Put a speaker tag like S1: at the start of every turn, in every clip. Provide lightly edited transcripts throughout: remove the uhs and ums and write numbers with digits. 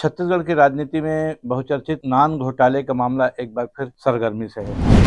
S1: छत्तीसगढ़ की राजनीति में बहुचर्चित नान घोटाले का मामला एक बार फिर सरगर्मी से है।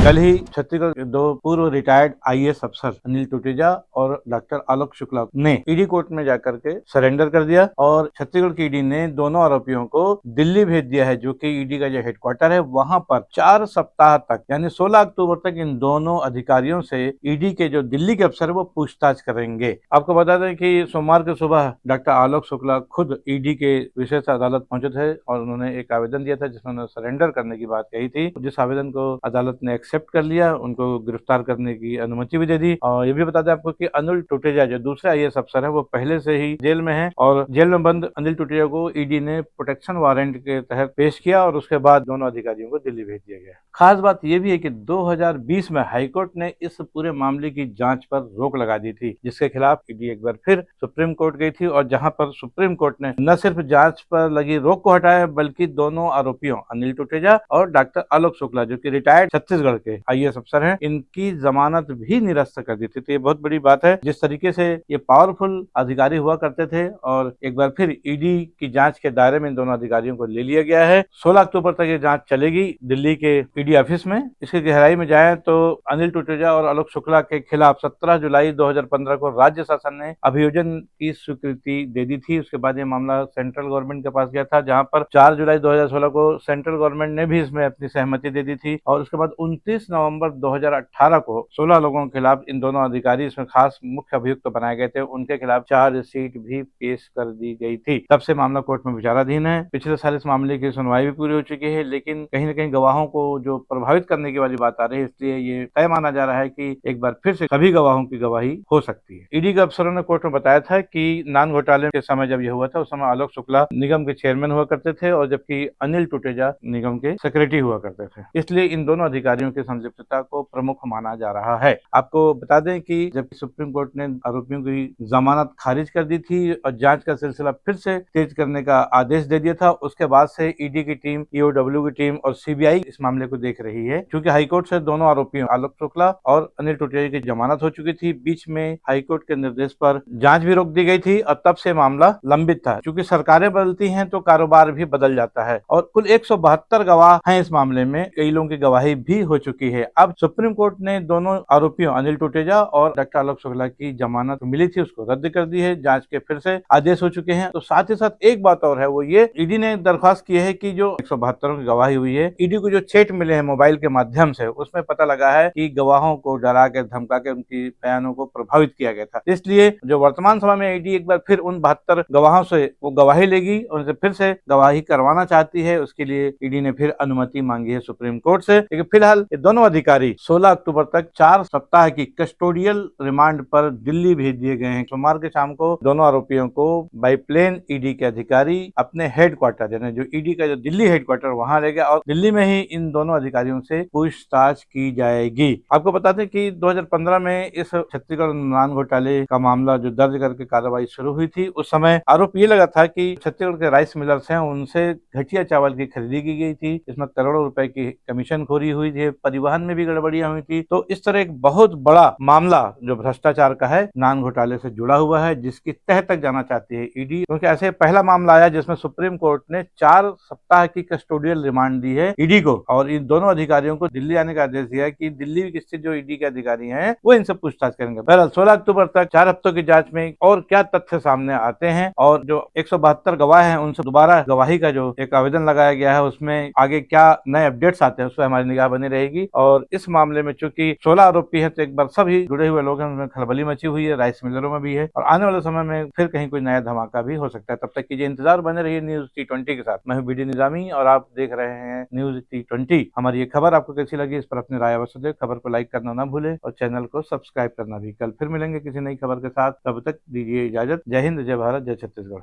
S1: कल ही छत्तीसगढ़ के दो पूर्व रिटायर्ड आईएएस अफसर अनिल टूटेजा और डॉक्टर आलोक शुक्ला ने ईडी कोर्ट में जाकर के सरेंडर कर दिया और छत्तीसगढ़ की ईडी ने दोनों आरोपियों को दिल्ली भेज दिया है, जो कि ईडी का जो हेडक्वार्टर है वहां पर 4 सप्ताह तक यानी 16 अक्टूबर तक इन दोनों अधिकारियों से ईडी के जो दिल्ली के अफसर है वो पूछताछ करेंगे। आपको बता दें कि सोमवार की सुबह डॉक्टर आलोक शुक्ला खुद ईडी के विशेष अदालत पहुंचे थे और उन्होंने एक आवेदन दिया था जिसमें उन्होंने सरेंडर करने की बात कही थी। जिस आवेदन को अदालत ने एक्सेप्ट कर लिया, उनको गिरफ्तार करने की अनुमति भी दे दी। और ये भी बता दें आपको कि अनिल टूटेजा जो दूसरे आईएएस अफसर है वो पहले से ही जेल में है और जेल में बंद अनिल टूटेजा को ईडी ने प्रोटेक्शन वारंट के तहत पेश किया और उसके बाद दोनों अधिकारियों को दिल्ली भेज दिया गया। खास बात यह भी है कि 2020 में हाईकोर्ट ने इस पूरे मामले की जांच पर रोक लगा दी थी, जिसके खिलाफ ईडी एक बार फिर सुप्रीम कोर्ट गई थी और जहां पर सुप्रीम कोर्ट ने न सिर्फ जांच पर लगी रोक को हटाया बल्कि दोनों आरोपियों अनिल टूटेजा और डॉक्टर आलोक शुक्ला जो कि रिटायर्ड छत्तीसगढ़ के आईएएस अफसर हैं, इनकी जमानत भी निरस्त कर दी थी। तो ये बहुत बड़ी बात है। जिस तरीके से ये पावरफुल अधिकारी हुआ करते थे और एक बार फिर ईडी की जांच के दायरे में इन दोनों अधिकारियों को ले लिया गया है। 16 अक्टूबर तक ये जांच चलेगी दिल्ली के ईडी ऑफिस में। इसकी गहराई में जाएं तो अनिल टूटेजा और आलोक शुक्ला के खिलाफ 17 जुलाई 2015 को राज्य शासन ने अभियोजन की स्वीकृति दे दी थी। उसके बाद ये मामला सेंट्रल गवर्नमेंट के पास गया था, जहां पर 4 जुलाई 2016 को सेंट्रल गवर्नमेंट ने भी इसमें अपनी सहमति दे दी थी और उसके बाद 29 नवंबर 2018 को 16 लोगों के खिलाफ इन दोनों अधिकारी इसमें खास मुख्य अभियुक्त बनाए गए थे, उनके खिलाफ चार्जशीट भी पेश कर दी गई थी। तब से मामला कोर्ट में विचाराधीन है। पिछले साल इस मामले की सुनवाई भी पूरी हो चुकी है, लेकिन कहीं न कहीं गवाहों को जो प्रभावित करने की वाली बात आ रही है, इसलिए ये तय माना जा रहा है कि एक बार फिर से सभी गवाहों की गवाही हो सकती है। ईडी के अफसरों ने कोर्ट में बताया था कि नान घोटाले के समय जब यह हुआ था उस समय आलोक शुक्ला निगम के चेयरमैन हुआ करते थे और जबकि अनिल टूटेजा निगम के सेक्रेटरी हुआ करते थे। इसलिए इन दोनों अधिकारियों की संलिप्तता को प्रमुख माना जा रहा है। आपको बता दें कि जब सुप्रीम कोर्ट ने आरोपियों की जमानत खारिज कर दी थी और जांच का सिलसिला फिर से तेज करने का आदेश दे दिया था, उसके बाद से ईडी की टीम, ईओडब्ल्यू की टीम और सीबीआई इस मामले को देख रही है। क्योंकि हाईकोर्ट से दोनों आरोपियों आलोक शुक्ला और अनिल टूटेजा की जमानत हो चुकी थी, बीच में हाईकोर्ट के निर्देश पर जांच भी रोक दी गई थी और तब से मामला लंबित था। क्योंकि सरकारें बदलती हैं तो कारोबार भी बदल जाता है और कुल 172 गवाह हैं इस मामले में, कई लोगों की गवाही भी हो चुकी है। अब सुप्रीम कोर्ट ने दोनों आरोपियों अनिल टूटेजा और डॉक्टर आलोक शुक्ला की जमानत मिली थी उसको रद्द कर दी है। जांच के फिर से आदेश हो चुके हैं। तो साथ ही साथ एक बात और है, वो ये ईडी ने दरख्वास्त की है कि जो 172 की गवाही हुई है, ईडी को जो चेट मिले हैं मोबाइल के माध्यम से, उसमें पता लगा है कि गवाहों को डरा के धमका के उनकी बयानों को प्रभावित किया गया था। इसलिए जो वर्तमान समय में ईडी एक बार फिर उन 72 गवाहों से वो गवाही लेगी, उनसे फिर से गवाही करवाना चाहती है। उसके लिए ईडी ने फिर अनुमति मांगी है सुप्रीम कोर्ट से। लेकिन फिलहाल ये दोनों अधिकारी 16 अक्टूबर तक 4 सप्ताह की कस्टोडियल रिमांड पर दिल्ली भेज दिए गए हैं। सोमवार के शाम को दोनों आरोपियों को बाई प्लेन ईडी के अधिकारी अपने हेडक्वार्टर यानी जो ईडी का जो दिल्ली हेडक्वार्टर वहां ले गया और दिल्ली में ही इन दोनों अधिकारियों से पूछताछ की जाएगी। आपको बता दें कि 2015 में इस छत्तीसगढ़ नान घोटाले का मामला जो दर्ज करके कार्रवाई शुरू हुई थी, उस समय आरोप ये लगा था कि छत्तीसगढ़ के राइस मिलर्स हैं उनसे घटिया चावल की खरीदी की गई थी, इसमें करोड़ों रुपए की कमीशन खोरी हुई थी, परिवहन में भी गड़बड़ियां हुई थी। तो इस तरह एक बहुत बड़ा मामला जो भ्रष्टाचार का है, नान घोटाले से जुड़ा हुआ है, जिसकी तह तक जाना चाहती है ईडी। क्योंकि ऐसे पहला मामला आया जिसमें सुप्रीम कोर्ट ने 4 सप्ताह की कस्टोडियल रिमांड दी है ईडी को और इन दोनों अधिकारियों को दिल्ली आने का आदेश दिया है कि दिल्ली स्थित जो ईडी के अधिकारी हैं वो इनसे पूछताछ करेंगे। बहरहाल 16 अक्टूबर तक 4 हफ्तों की जांच में और क्या तथ्य सामने आते हैं और जो 172 गवाह हैं उनसे दोबारा गवाही का जो एक आवेदन लगाया गया है उसमें आगे क्या नए अपडेट्स आते हैं उस पर हमारी निगाह बनी रहेगी। और इस मामले में चूंकि 16 आरोपी है तो एक बार सभी जुड़े हुए लोग हैं, उनमें खलबली मची हुई है, राइस मिलरों में भी है और आने वाले समय में फिर कहीं कोई नया धमाका भी हो सकता है। तब तक कीजिए इंतजार, बने रहिए न्यूज T20 के साथ। मैं हूं बीडी निजामी और आप देख रहे हैं न्यूज T20। हमारी ये खबर आपको कैसी लगी इस पर अपनी राय अवश्य दें। खबर को लाइक करना ना भूले और चैनल को सब्सक्राइब करना भी। कल फिर मिलेंगे किसी नई खबर के साथ, तब तक दीजिए इजाजत। जय हिंद, जय भारत, जय छत्तीसगढ़।